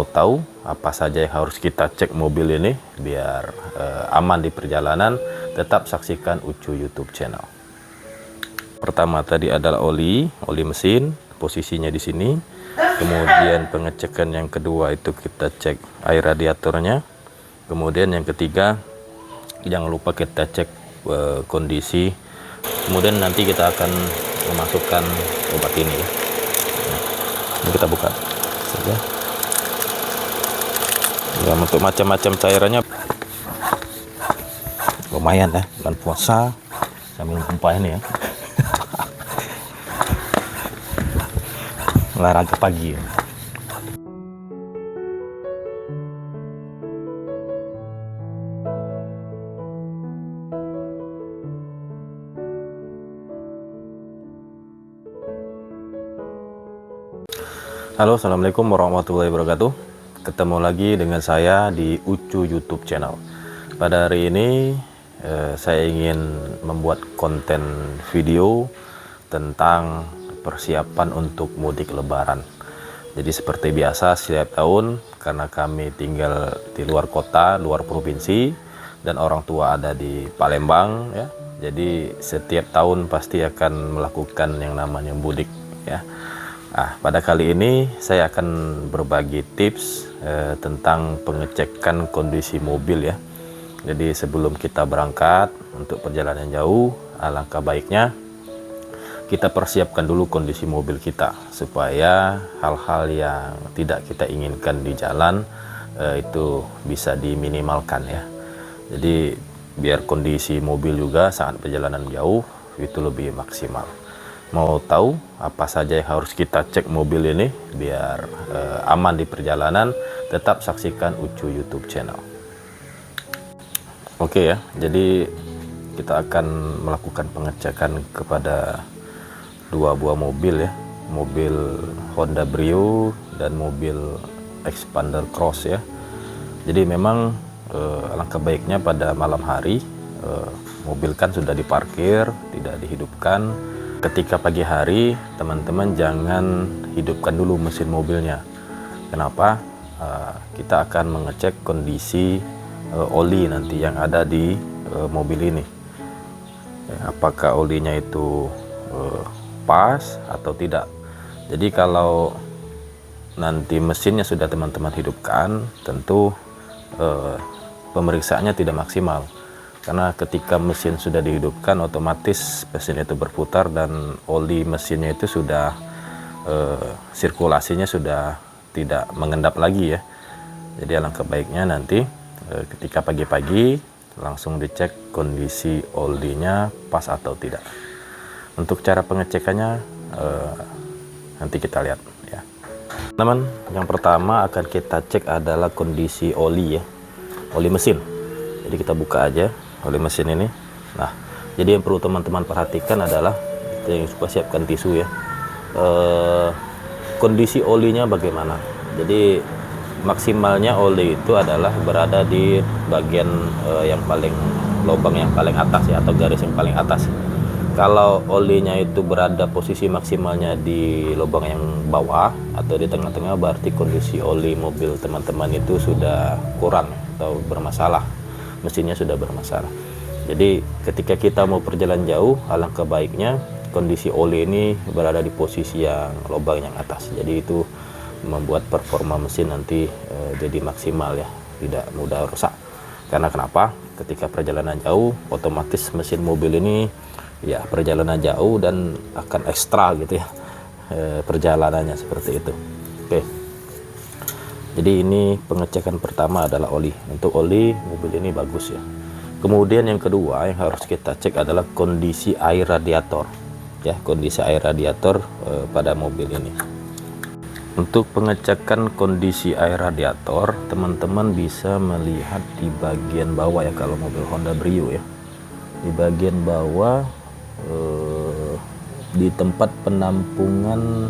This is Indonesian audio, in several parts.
Mau tahu apa saja yang harus kita cek mobil ini biar aman di perjalanan? Tetap saksikan Ucu YouTube channel. Pertama tadi adalah oli mesin, posisinya di sini. Kemudian pengecekan yang kedua itu kita cek air radiatornya. Kemudian yang ketiga, jangan lupa kita cek kondisi. Kemudian nanti kita akan memasukkan obat ini ya. Ini kita buka saja. Ya, untuk macam-macam cairannya lumayan ya, bulan puasa sambil tumpah ini ya. Olahraga pagi ya. Halo, assalamualaikum warahmatullahi wabarakatuh. Ketemu lagi dengan saya di Ucu YouTube channel. Pada hari ini saya ingin membuat konten video tentang persiapan untuk mudik lebaran. Jadi seperti biasa setiap tahun, karena kami tinggal di luar kota, luar provinsi, dan orang tua ada di Palembang ya. Jadi setiap tahun pasti akan melakukan yang namanya mudik ya. Nah, pada kali ini saya akan berbagi tips tentang pengecekan kondisi mobil ya. Jadi sebelum kita berangkat untuk perjalanan jauh, alangkah baiknya kita persiapkan dulu kondisi mobil kita supaya hal-hal yang tidak kita inginkan di jalan itu bisa diminimalkan ya. Jadi biar kondisi mobil juga saat perjalanan jauh itu lebih maksimal. Mau tahu apa saja yang harus kita cek mobil ini biar aman di perjalanan? Tetap saksikan Ucu YouTube channel. Oke ya, jadi kita akan melakukan pengecekan kepada dua buah mobil ya, mobil Honda Brio dan mobil Xpander Cross ya. Jadi memang alangkah baiknya pada malam hari mobil kan sudah diparkir, tidak dihidupkan. Ketika pagi hari, teman-teman jangan hidupkan dulu mesin mobilnya. Kenapa? Kita akan mengecek kondisi oli nanti yang ada di mobil ini. Apakah olinya itu pas atau tidak. Jadi kalau nanti mesinnya sudah teman-teman hidupkan, tentu pemeriksaannya tidak maksimal. Karena ketika mesin sudah dihidupkan, otomatis mesin itu berputar dan oli mesinnya itu sudah sirkulasinya sudah tidak mengendap lagi ya. Jadi alangkah baiknya nanti ketika pagi-pagi langsung dicek kondisi olinya pas atau tidak. Untuk cara pengecekannya nanti kita lihat ya. Teman, yang pertama akan kita cek adalah kondisi oli ya, oli mesin. Jadi kita buka aja oli mesin ini. Nah, jadi yang perlu teman-teman perhatikan adalah yang suka siapkan tisu ya. Kondisi olinya bagaimana? Jadi maksimalnya oli itu adalah berada di bagian yang paling lubang yang paling atas ya, atau garis yang paling atas. Kalau olinya itu berada posisi maksimalnya di lubang yang bawah atau di tengah-tengah, berarti kondisi oli mobil teman-teman itu sudah kurang atau bermasalah, mesinnya sudah bermasalah. Jadi ketika kita mau perjalanan jauh, alangkah baiknya kondisi oli ini berada di posisi yang lubang yang atas. Jadi itu membuat performa mesin nanti jadi maksimal ya, tidak mudah rusak. Karena kenapa? Ketika perjalanan jauh, otomatis mesin mobil ini ya perjalanan jauh dan akan ekstra gitu ya perjalanannya seperti itu. Oke. Jadi ini pengecekan pertama adalah oli. Untuk oli mobil ini bagus ya. Kemudian yang kedua yang harus kita cek adalah kondisi air radiator ya, kondisi air radiator pada mobil ini. Untuk pengecekan kondisi air radiator, teman-teman bisa melihat di bagian bawah ya kalau mobil Honda Brio ya. Di bagian bawah di tempat penampungan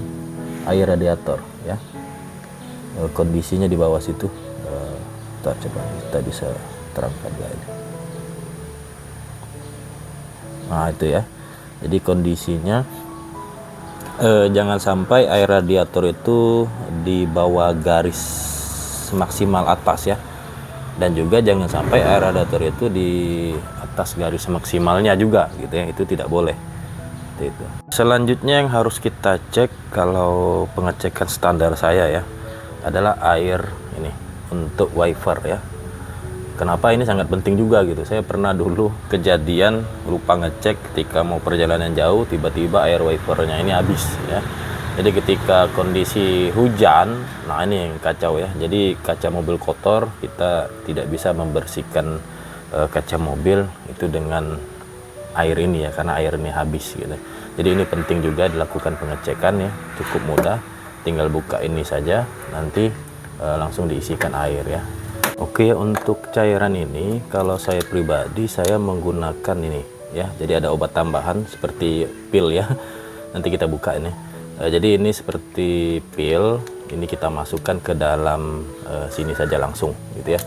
air radiator ya. Kondisinya di bawah situ. Kita bisa terangkan ya ini. Nah itu ya, jadi kondisinya jangan sampai air radiator itu di bawah garis maksimal atas ya, dan juga jangan sampai air radiator itu di atas garis maksimalnya juga gitu ya, itu tidak boleh. Itu. Selanjutnya yang harus kita cek kalau pengecekan standar saya ya adalah air ini untuk wiper ya. Kenapa ini sangat penting juga gitu, saya pernah dulu kejadian lupa ngecek ketika mau perjalanan jauh, tiba-tiba air wipernya ini habis ya. Jadi ketika kondisi hujan, nah ini yang kacau ya, jadi kaca mobil kotor, kita tidak bisa membersihkan kaca mobil itu dengan air ini ya, karena air ini habis gitu. Jadi ini penting juga dilakukan pengecekan ya, cukup mudah, tinggal buka ini saja, nanti langsung diisikan air ya. Oke, untuk cairan ini kalau saya pribadi saya menggunakan ini ya, jadi ada obat tambahan seperti pil ya. Nanti kita buka ini. Jadi ini seperti pil, ini kita masukkan ke dalam sini saja langsung gitu ya.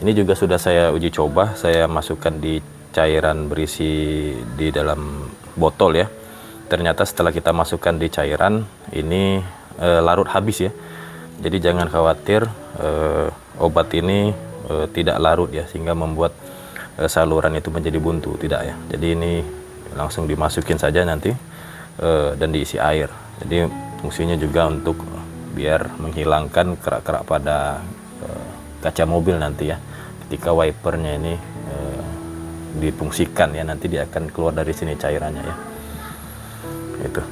Ini juga sudah saya uji coba, saya masukkan di cairan berisi di dalam botol ya. Ternyata setelah kita masukkan di cairan ini larut habis ya. Jadi jangan khawatir obat ini tidak larut ya, sehingga membuat saluran itu menjadi buntu, tidak ya. Jadi ini langsung dimasukin saja nanti dan diisi air. Jadi fungsinya juga untuk biar menghilangkan kerak-kerak pada kaca mobil nanti ya, ketika wipernya ini difungsikan ya, nanti dia akan keluar dari sini cairannya ya. Itu.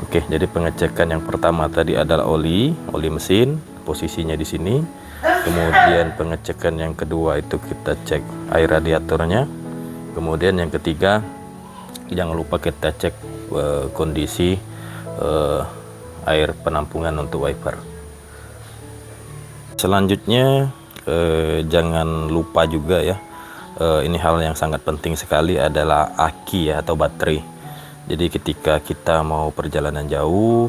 Oke, jadi pengecekan yang pertama tadi adalah oli mesin, posisinya di sini. Kemudian pengecekan yang kedua itu kita cek air radiatornya. Kemudian yang ketiga, jangan lupa kita cek kondisi air penampungan untuk wiper. Selanjutnya jangan lupa juga ya, ini hal yang sangat penting sekali adalah aki ya, atau baterai. Jadi ketika kita mau perjalanan jauh,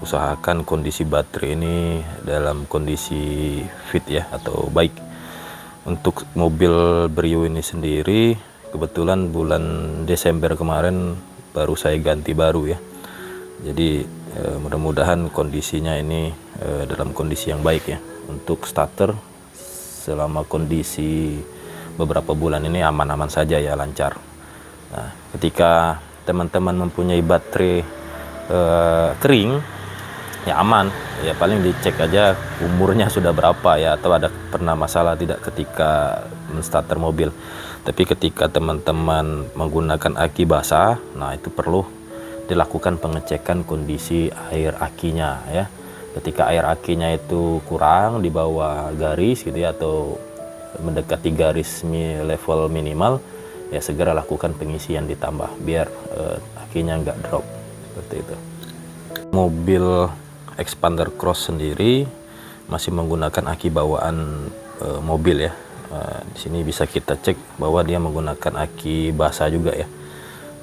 usahakan kondisi baterai ini dalam kondisi fit ya, atau baik. Untuk mobil Brio ini sendiri, kebetulan bulan Desember kemarin baru saya ganti baru ya. Jadi mudah-mudahan kondisinya ini dalam kondisi yang baik ya. Untuk starter selama kondisi beberapa bulan ini aman-aman saja ya, lancar. Nah, ketika teman-teman mempunyai baterai kering ya aman ya, paling dicek aja umurnya sudah berapa ya, atau ada pernah masalah tidak ketika menstarter mobil. Tapi ketika teman-teman menggunakan aki basah, nah itu perlu dilakukan pengecekan kondisi air akinya ya. Ketika air akinya itu kurang di bawah garis gitu ya, atau mendekati garis level minimal ya, segera lakukan pengisian ditambah biar akinya nggak drop seperti itu. Mobil Xpander Cross sendiri masih menggunakan aki bawaan mobil ya. Di sini bisa kita cek bahwa dia menggunakan aki basah juga ya.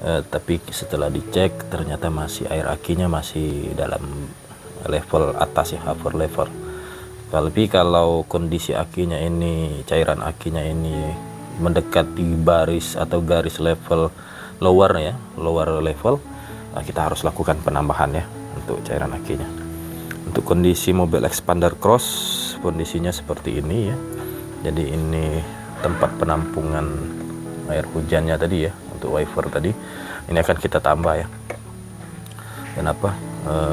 Tapi setelah dicek ternyata masih air akinya masih dalam level atas ya, upper level. Tapi kalau kondisi akinya ini, cairan akinya ini mendekati baris atau garis level lower ya, lower level, kita harus lakukan penambahan ya untuk cairan akinya. Untuk kondisi mobil Xpander Cross, kondisinya seperti ini ya. Jadi ini tempat penampungan air hujannya tadi ya, untuk wiper tadi. Ini akan kita tambah ya. Kenapa?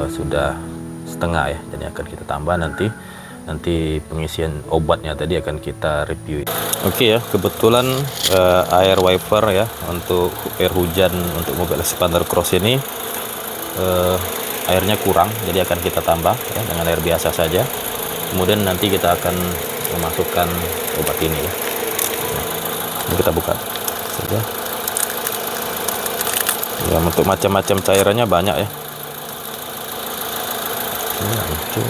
Sudah setengah ya, jadi akan kita tambah nanti pengisian obatnya tadi akan kita review. Oke ya, kebetulan air wiper ya untuk air hujan untuk mobil Xpander Cross ini airnya kurang, jadi akan kita tambah ya dengan air biasa saja. Kemudian nanti kita akan memasukkan obat ini ya. Ini kita buka saja. Ya, untuk macam-macam cairannya banyak ya. Ini hancur.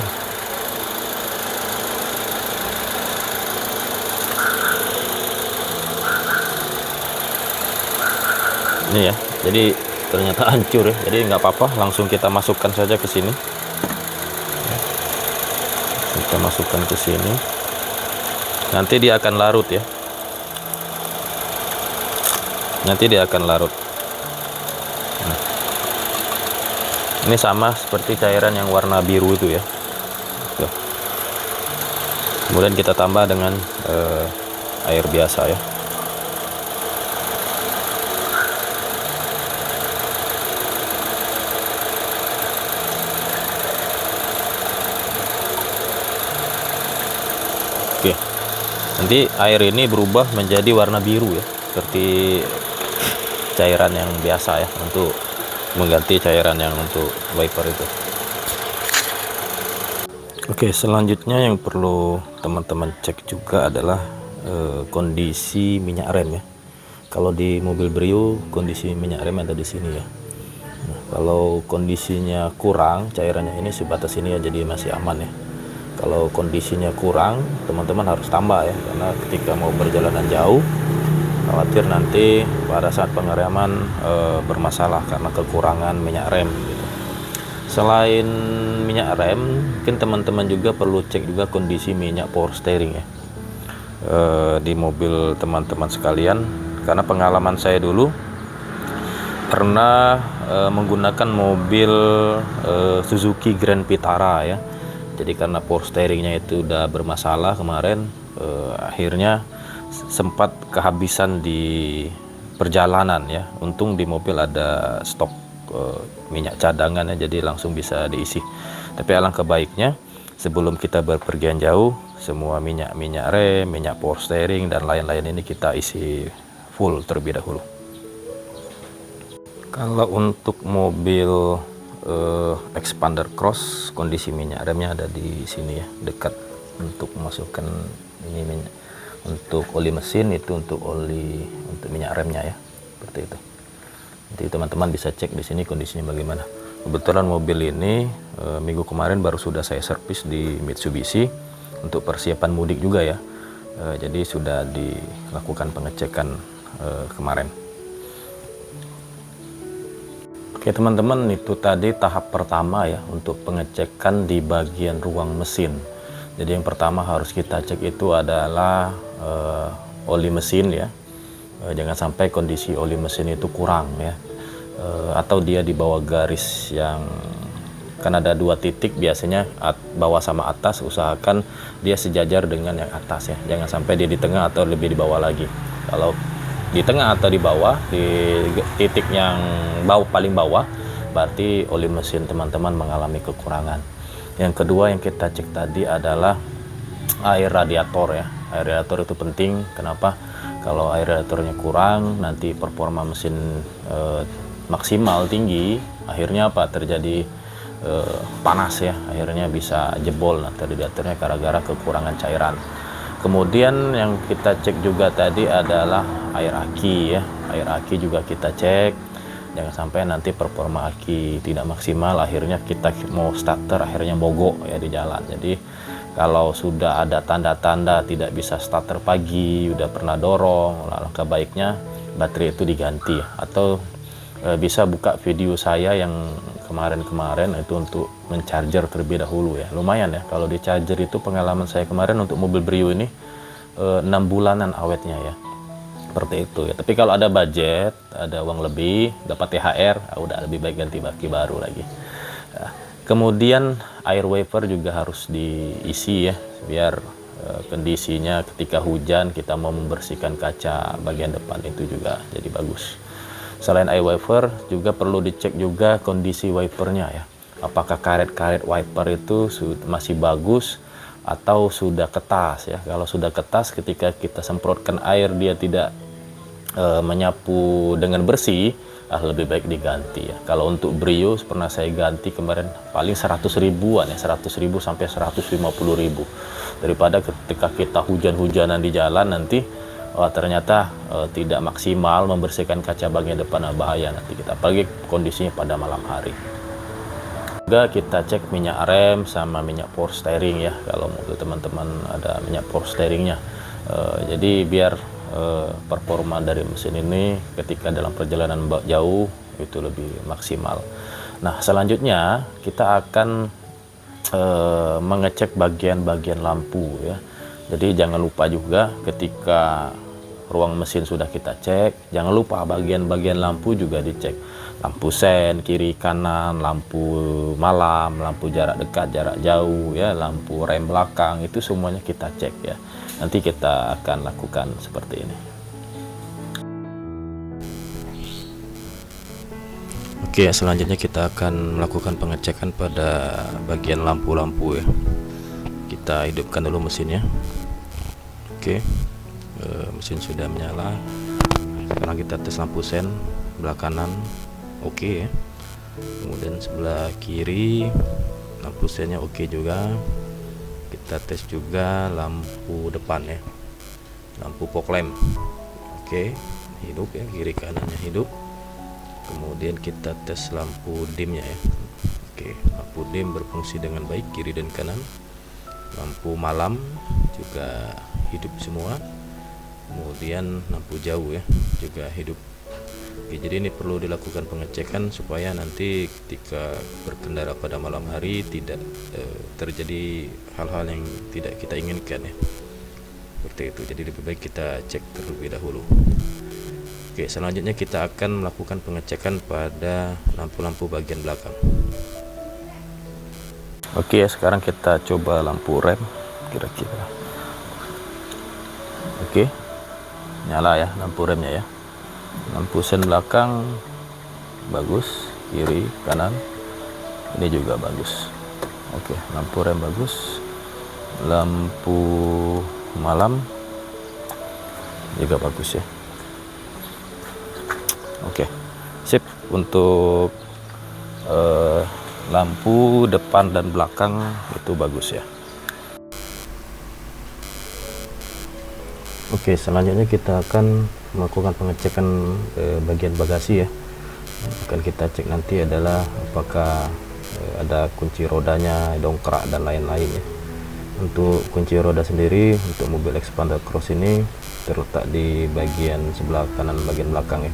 Ini ya, jadi ternyata hancur ya, jadi nggak apa-apa, langsung kita masukkan saja ke sini. Kita masukkan ke sini, nanti dia akan larut ya, nanti dia akan larut. Nah, ini sama seperti cairan yang warna biru itu ya. Tuh. Kemudian kita tambah dengan air biasa ya. Oke, nanti air ini berubah menjadi warna biru ya, seperti cairan yang biasa ya, untuk mengganti cairan yang untuk wiper itu. Oke, selanjutnya yang perlu teman-teman cek juga adalah kondisi minyak rem ya. Kalau di mobil Brio kondisi minyak rem ada di sini ya. Nah, kalau kondisinya kurang cairannya ini sebatas ini ya, jadi masih aman ya. Kalau kondisinya kurang, teman-teman harus tambah ya, karena ketika mau perjalanan jauh khawatir nanti pada saat pengereman bermasalah karena kekurangan minyak rem gitu. Selain minyak rem, mungkin teman-teman juga perlu cek juga kondisi minyak power steering ya, di mobil teman-teman sekalian. Karena pengalaman saya dulu pernah menggunakan mobil Suzuki Grand Vitara ya. Jadi karena power steeringnya itu udah bermasalah kemarin, akhirnya sempat kehabisan di perjalanan ya. Untung di mobil ada stok minyak cadangan ya, jadi langsung bisa diisi. Tapi alangkah baiknya sebelum kita berpergian jauh, semua minyak rem, minyak power steering dan lain-lain ini kita isi full terlebih dahulu. Kalau untuk mobil expander cross, kondisi minyak remnya ada di sini ya, dekat untuk memasukkan ini minyak. Untuk oli mesin itu untuk oli untuk minyak remnya ya, seperti itu. Jadi teman-teman bisa cek di sini kondisinya bagaimana. Kebetulan mobil ini minggu kemarin baru sudah saya servis di Mitsubishi untuk persiapan mudik juga ya. Jadi sudah dilakukan pengecekan kemarin. Oke teman-teman, itu tadi tahap pertama ya untuk pengecekan di bagian ruang mesin. Jadi yang pertama harus kita cek itu adalah oli mesin ya. Jangan sampai kondisi oli mesin itu kurang ya, atau dia di bawah garis yang, kan ada 2 titik biasanya, bawah sama atas, usahakan dia sejajar dengan yang atas ya, jangan sampai dia di tengah atau lebih di bawah lagi. Kalau di tengah atau di bawah, di titik yang paling bawah, berarti oli mesin teman-teman mengalami kekurangan. Yang kedua yang kita cek tadi adalah air radiator ya. Air radiator itu penting. Kenapa? Kalau air radiatornya kurang, nanti performa mesin maksimal tinggi, akhirnya apa? Terjadi panas ya, akhirnya bisa jebol nanti radiatornya gara-gara kekurangan cairan. Kemudian yang kita cek juga tadi adalah air aki ya. Air aki juga kita cek, jangan sampai nanti performa aki tidak maksimal, akhirnya kita mau starter akhirnya mogok ya di jalan. Jadi kalau sudah ada tanda-tanda tidak bisa starter pagi, udah pernah dorong, alangkah baiknya baterai itu diganti ya. Atau bisa buka video saya yang kemarin itu untuk mencharger terlebih dahulu ya. Lumayan ya kalau di charger itu, pengalaman saya kemarin untuk mobil Brio ini 6 bulanan awetnya ya, seperti itu ya. Tapi kalau ada budget, ada uang lebih, dapat THR, udah lebih baik ganti baki baru lagi ya. Kemudian air wiper juga harus diisi ya, biar kondisinya ketika hujan kita mau membersihkan kaca bagian depan itu juga jadi bagus. Selain air wiper juga perlu dicek juga kondisi wipernya ya, apakah karet-karet wiper itu masih bagus atau sudah ketas ya. Kalau sudah ketas, ketika kita semprotkan air dia tidak menyapu dengan bersih, lebih baik diganti ya. Kalau untuk Brio pernah saya ganti kemarin paling 100 ribuan ya, 100 ribu sampai 150 ribu, daripada ketika kita hujan-hujanan di jalan nanti ternyata tidak maksimal membersihkan kaca bagian depan, bahaya nanti kita, apalagi kondisinya pada malam hari. Juga kita cek minyak rem sama minyak power steering ya, kalau mobil teman-teman ada minyak power steeringnya. Jadi biar performa dari mesin ini ketika dalam perjalanan jauh itu lebih maksimal. Nah selanjutnya kita akan mengecek bagian-bagian lampu ya. Jadi jangan lupa juga ketika ruang mesin sudah kita cek, jangan lupa bagian-bagian lampu juga dicek. Lampu sen kiri kanan, lampu malam, lampu jarak dekat jarak jauh ya, lampu rem belakang, itu semuanya kita cek ya. Nanti kita akan lakukan seperti ini. Oke, selanjutnya kita akan melakukan pengecekan pada bagian lampu-lampu ya. Kita hidupkan dulu mesinnya. Oke, mesin sudah menyala. Sekarang kita tes lampu sen sebelah kanan. Oke ya. Kemudian sebelah kiri lampu sennya oke juga. Kita tes juga lampu depan ya, lampu fog lamp. Oke, hidup ya, kiri kanannya hidup. Kemudian kita tes lampu dimnya ya. Oke, lampu dim berfungsi dengan baik kiri dan kanan. Lampu malam juga hidup semua. Kemudian lampu jauh ya juga hidup. Oke, jadi ini perlu dilakukan pengecekan supaya nanti ketika berkendara pada malam hari tidak terjadi hal-hal yang tidak kita inginkan ya, seperti itu. Jadi lebih baik kita cek terlebih dahulu. Oke, selanjutnya kita akan melakukan pengecekan pada lampu-lampu bagian belakang. Oke, sekarang kita coba lampu rem kira-kira. Oke, nyala ya lampu remnya ya. Lampu sen belakang bagus, kiri kanan ini juga bagus. Oke, lampu rem bagus, lampu malam juga bagus ya. Oke, sip. Untuk lampu depan dan belakang itu bagus ya. Oke, selanjutnya kita akan melakukan pengecekan bagian bagasi ya. Akan kita cek nanti adalah apakah ada kunci rodanya, dongkrak dan lain-lain ya. Untuk kunci roda sendiri untuk mobil Xpander Cross ini terletak di bagian sebelah kanan bagian belakang ya,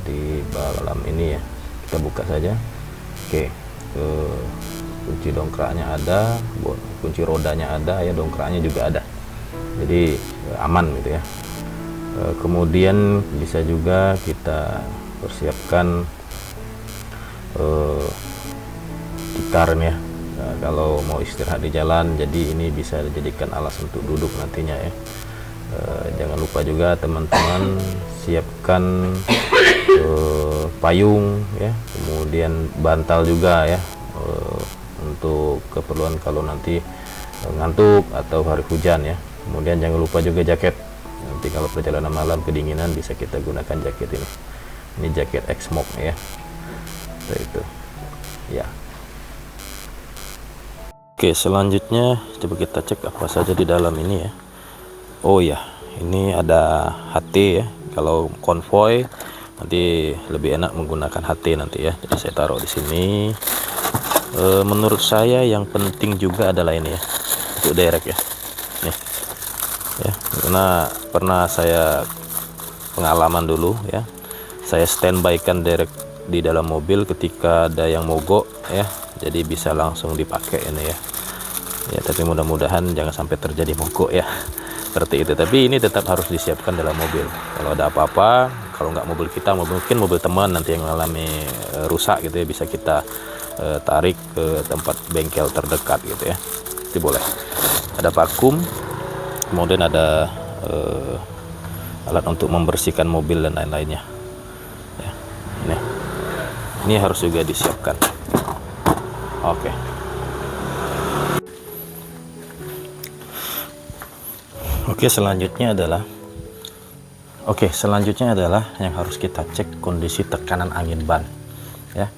di dalam ini ya. Kita buka saja. Oke, kunci dongkraknya ada, kunci rodanya ada ya, dongkraknya juga ada, jadi aman gitu ya. Kemudian bisa juga kita persiapkan tikar ya. Nah, kalau mau istirahat di jalan, jadi ini bisa dijadikan alas untuk duduk nantinya ya. Jangan lupa juga teman-teman siapkan payung ya, kemudian bantal juga ya, untuk keperluan kalau nanti ngantuk atau hari hujan ya. Kemudian jangan lupa juga jaket, nanti kalau perjalanan malam kedinginan bisa kita gunakan jaket ini. Ini jaket X-Smog ya, seperti itu ya. Oke, selanjutnya coba kita cek apa saja di dalam ini ya. Oh ya, ini ada HT ya. Kalau konvoy nanti lebih enak menggunakan HT nanti ya. Jadi saya taruh di sini. Menurut saya yang penting juga adalah ini ya, untuk derek ya. Nih, ya, karena pernah saya pengalaman dulu ya. Saya standby kan derek di dalam mobil ketika ada yang mogok ya. Jadi bisa langsung dipakai ini ya. Ya, tapi mudah-mudahan jangan sampai terjadi mogok ya. Seperti itu. Tapi ini tetap harus disiapkan dalam mobil. Kalau ada apa-apa, kalau nggak mobil kita, mungkin mobil teman nanti yang mengalami rusak gitu ya, bisa kita tarik ke tempat bengkel terdekat gitu ya. Itu boleh. Ada vakum, kemudian ada alat untuk membersihkan mobil dan lain-lainnya. Ya, ini harus juga disiapkan. Oke. Oke, selanjutnya adalah yang harus kita cek kondisi tekanan angin ban ya.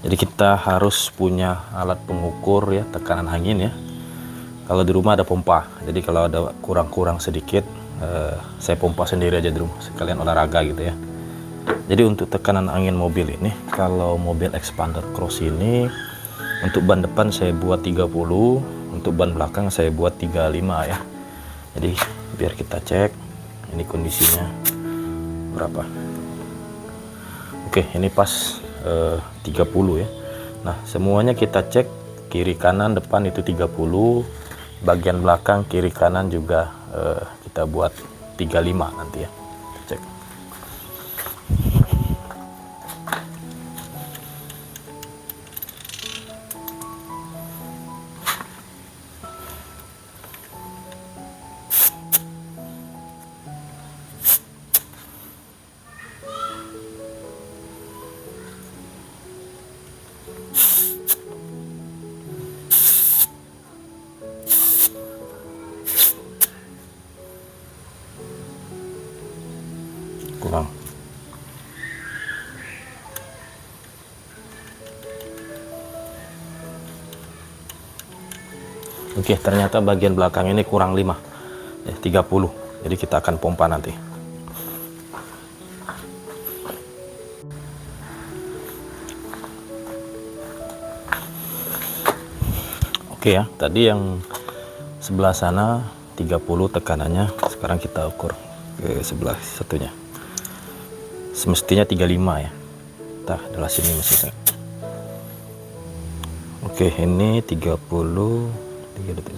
Jadi kita harus punya alat pengukur ya tekanan angin ya. Kalau di rumah ada pompa, jadi kalau ada kurang-kurang sedikit saya pompa sendiri aja di rumah, sekalian olahraga gitu ya. Jadi untuk tekanan angin mobil ini, kalau mobil Xpander Cross ini untuk ban depan saya buat 30, untuk ban belakang saya buat 35 ya. Jadi biar kita cek ini kondisinya berapa. Oke, ini pas 30 ya. Nah, semuanya kita cek kiri kanan depan itu 30, bagian belakang kiri kanan juga kita buat 35 nanti ya. Cek. Kurang. Oke, ternyata bagian belakang ini kurang 5 ya, 30. Jadi kita akan pompa nanti. Oke ya, tadi yang sebelah sana 30 tekanannya, sekarang kita ukur ke sebelah satunya. Semestinya 35 ya. Entah adalah sini mesinnya. Oke, ini 30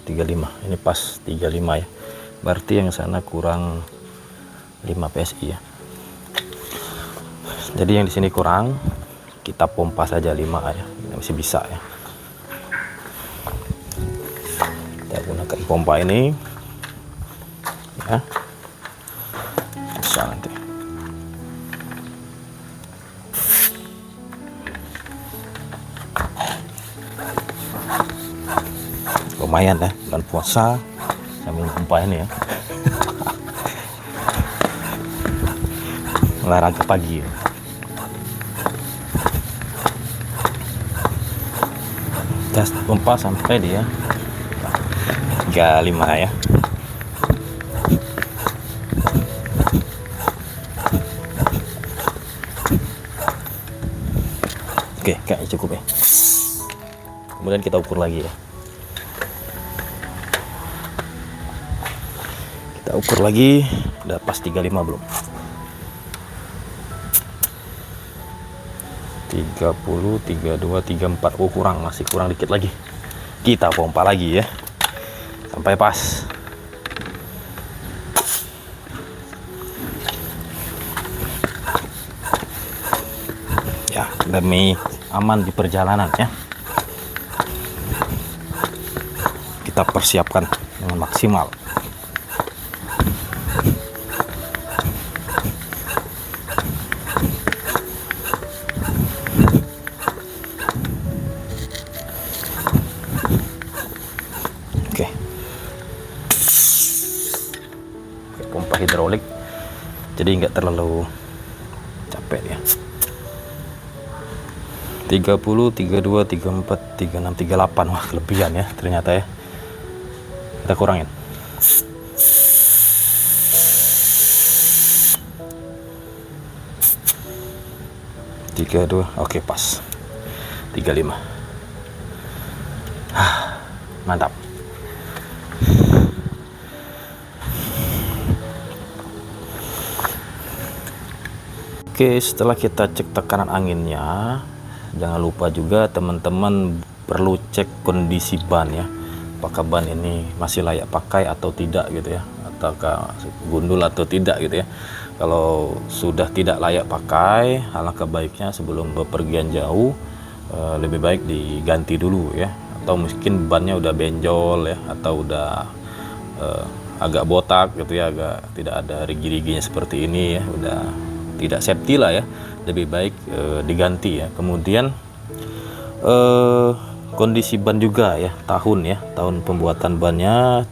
35. Ini pas 35 ya. Berarti yang sana kurang 5 PSI ya. Jadi yang di sini kurang, kita pompa saja 5 ya. Ini masih bisa ya. Kita gunakan pompa ini ya. Bisa nanti. Lumayan ya, bulan puasa sambil pompa ini ya. Olahraga pagi ya. Gas pompa sampai dia 35 ya. Oke, kayaknya cukup ya. Kemudian kita ukur lagi ya. Kita ukur lagi, udah pas 35 belum? 30, 32, 34. Oh, kurang, masih kurang dikit lagi. Kita pompa lagi ya. Sampai pas. Ya, demi aman di perjalanan ya. Kita persiapkan dengan maksimal. Oke. Pompa hidrolik, jadi nggak terlalu capek ya. 30, 32, 34, 36, 38. Wah, kelebihan ya ternyata ya. Kita kurangin. Tiga dua, oke pas. 35. Mantap. Oke, setelah kita cek tekanan anginnya, jangan lupa juga teman-teman perlu cek kondisi ban ya. Apakah ban ini masih layak pakai atau tidak gitu ya, ataukah gundul atau tidak gitu ya. Kalau sudah tidak layak pakai, alangkah baiknya sebelum bepergian jauh lebih baik diganti dulu ya. Atau mungkin bannya udah benjol ya, atau udah agak botak gitu ya, agak tidak ada rigi-riginya seperti ini ya, udah tidak safety lah ya, lebih baik diganti ya. Kemudian kondisi ban juga ya, tahun pembuatan bannya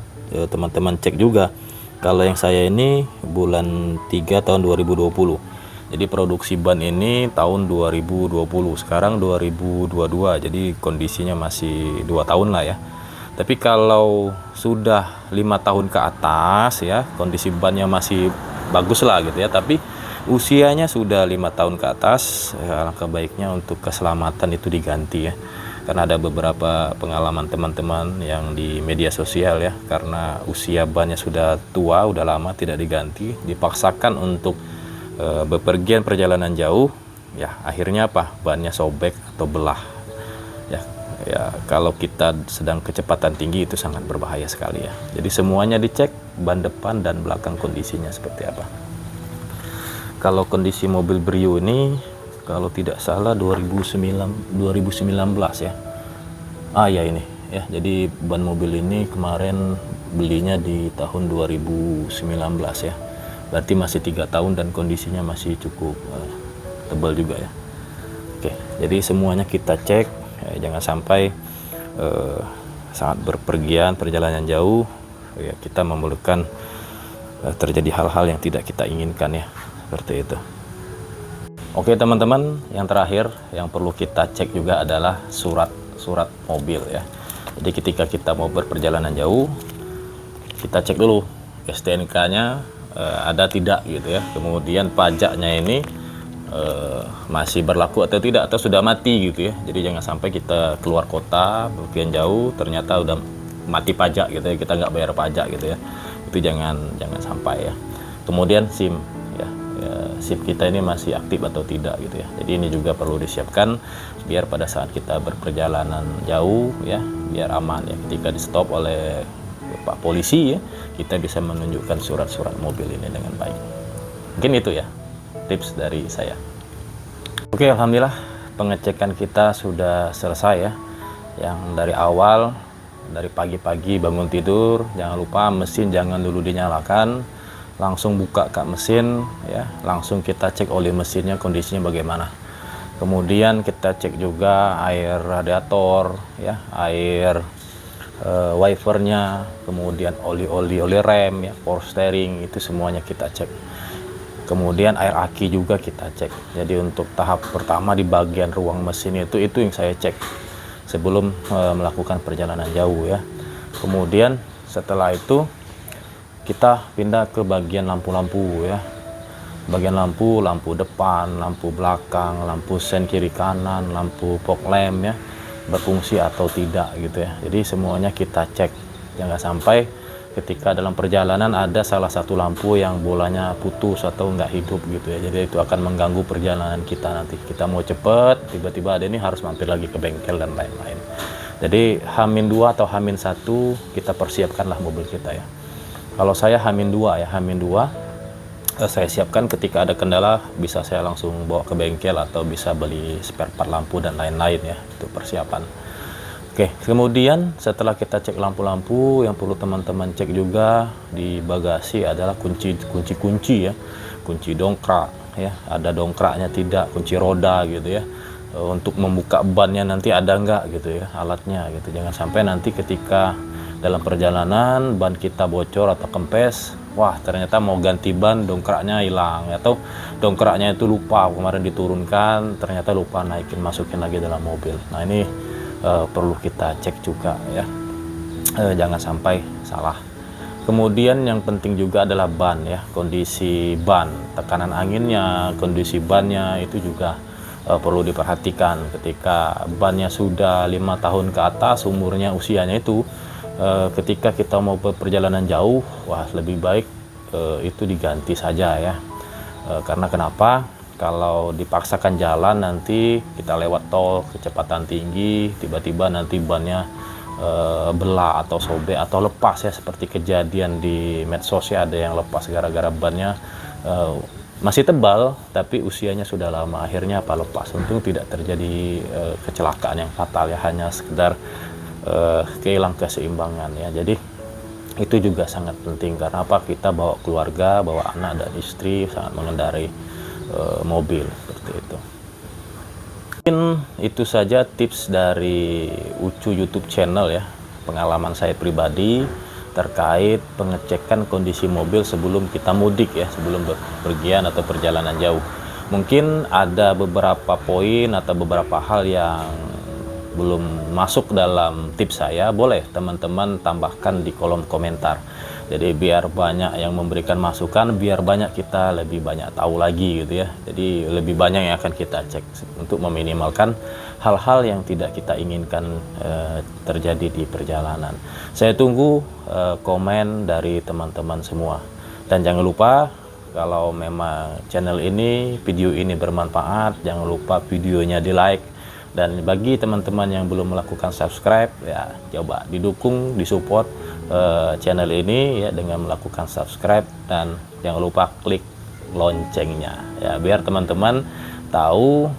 teman-teman cek juga. Kalau yang saya ini bulan 3 tahun 2020, jadi produksi ban ini tahun 2020, sekarang 2022, jadi kondisinya masih 2 tahun lah ya. Tapi kalau sudah 5 tahun ke atas ya, kondisi bannya masih bagus lah gitu ya, tapi usianya sudah 5 tahun ke atas, ya, alangkah baiknya untuk keselamatan itu diganti ya. Karena ada beberapa pengalaman teman-teman yang di media sosial ya, karena usia bannya sudah tua, udah lama tidak diganti, dipaksakan untuk bepergian perjalanan jauh ya, akhirnya apa, bannya sobek atau belah ya. Ya, kalau kita sedang kecepatan tinggi itu sangat berbahaya sekali ya. Jadi semuanya dicek, ban depan dan belakang kondisinya seperti apa. Kalau kondisi mobil Brio ini, kalau tidak salah 2019 ya. Ya ini ya. Jadi ban mobil ini kemarin belinya di tahun 2019 ya. Berarti masih 3 tahun dan kondisinya masih cukup tebal juga ya. Oke, jadi semuanya kita cek, jangan sampai sangat berpergian perjalanan jauh ya, kita memerlukan terjadi hal-hal yang tidak kita inginkan ya, seperti itu. Oke teman-teman, yang terakhir yang perlu kita cek juga adalah surat mobil ya. Jadi ketika kita mau berperjalanan jauh, kita cek dulu STNK-nya ada tidak gitu ya. Kemudian pajaknya ini masih berlaku atau tidak, atau sudah mati gitu ya. Jadi jangan sampai kita keluar kota bepergian jauh ternyata udah mati pajak gitu ya, kita nggak bayar pajak gitu ya. Itu jangan sampai ya. Kemudian SIM ya, SIM kita ini masih aktif atau tidak gitu ya. Jadi ini juga perlu disiapkan biar pada saat kita berperjalanan jauh ya, biar aman ya, ketika di stop oleh Pak Polisi ya, kita bisa menunjukkan surat-surat mobil ini dengan baik. Mungkin itu ya tips dari saya. Oke, alhamdulillah pengecekan kita sudah selesai ya. Yang dari awal, dari pagi-pagi bangun tidur, jangan lupa mesin jangan dulu dinyalakan, langsung buka kap mesin ya, langsung kita cek oli mesinnya kondisinya bagaimana. Kemudian kita cek juga air radiator ya, air wipernya, kemudian oli rem ya, power steering, itu semuanya kita cek. Kemudian air aki juga kita cek. Jadi untuk tahap pertama di bagian ruang mesin itu yang saya cek sebelum melakukan perjalanan jauh ya. Kemudian setelah itu kita pindah ke bagian lampu-lampu ya. Bagian lampu depan, lampu belakang, lampu sen kiri kanan, lampu fog lamp ya, berfungsi atau tidak gitu ya. Jadi semuanya kita cek. Jangan sampai ketika dalam perjalanan ada salah satu lampu yang bolanya putus atau nggak hidup gitu ya. Jadi itu akan mengganggu perjalanan kita nanti. Kita mau cepet, tiba-tiba ada ini harus mampir lagi ke bengkel dan lain-lain. Jadi H-2 atau H-1 kita persiapkanlah mobil kita ya. Kalau saya H-2 ya, H-2 saya siapkan ketika ada kendala bisa saya langsung bawa ke bengkel atau bisa beli spare part lampu dan lain-lain ya. Itu persiapan. Oke, kemudian setelah kita cek lampu-lampu, yang perlu teman-teman cek juga di bagasi adalah kunci ya, kunci dongkrak ya, ada dongkraknya tidak, kunci roda gitu ya, untuk membuka bannya nanti ada nggak gitu ya alatnya gitu. Jangan sampai nanti ketika dalam perjalanan ban kita bocor atau kempes, wah ternyata mau ganti ban dongkraknya hilang, atau dongkraknya itu lupa kemarin diturunkan, ternyata lupa naikin masukin lagi dalam mobil. Nah ini perlu kita cek juga ya, jangan sampai salah. Kemudian yang penting juga adalah ban ya, kondisi ban, tekanan anginnya, kondisi bannya itu juga perlu diperhatikan. Ketika bannya sudah 5 tahun ke atas umurnya, usianya itu, ketika kita mau perjalanan jauh, wah lebih baik itu diganti saja ya. Karena kenapa? Kalau dipaksakan jalan nanti kita lewat tol kecepatan tinggi, tiba-tiba nanti bannya belah atau sobek atau lepas ya, seperti kejadian di medsos ya, ada yang lepas gara-gara bannya masih tebal tapi usianya sudah lama, akhirnya apa lepas. Untung tidak terjadi kecelakaan yang fatal ya, hanya sekedar kehilangan keseimbangan ya. Jadi itu juga sangat penting, karena apa, kita bawa keluarga, bawa anak dan istri sangat mengendarai mobil seperti itu. Mungkin itu saja tips dari Ucu YouTube channel ya, pengalaman saya pribadi terkait pengecekan kondisi mobil sebelum kita mudik ya, sebelum berpergian atau perjalanan jauh. Mungkin ada beberapa poin atau beberapa hal yang belum masuk dalam tips saya, boleh teman-teman tambahkan di kolom komentar. Jadi biar banyak yang memberikan masukan, biar banyak kita lebih banyak tahu lagi gitu ya. Jadi lebih banyak yang akan kita cek untuk meminimalkan hal-hal yang tidak kita inginkan terjadi di perjalanan. Saya tunggu komen dari teman-teman semua. Dan jangan lupa, kalau memang channel ini, video ini bermanfaat, jangan lupa videonya di like, Dan bagi teman-teman yang belum melakukan subscribe, ya coba didukung, disupport channel ini ya dengan melakukan subscribe, dan jangan lupa klik loncengnya ya, biar teman-teman tahu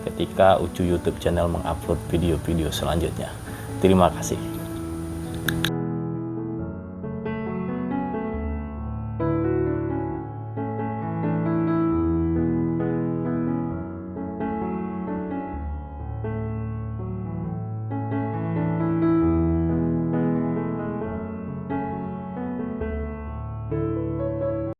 ketika Ucu YouTube channel mengupload video-video selanjutnya. Terima kasih.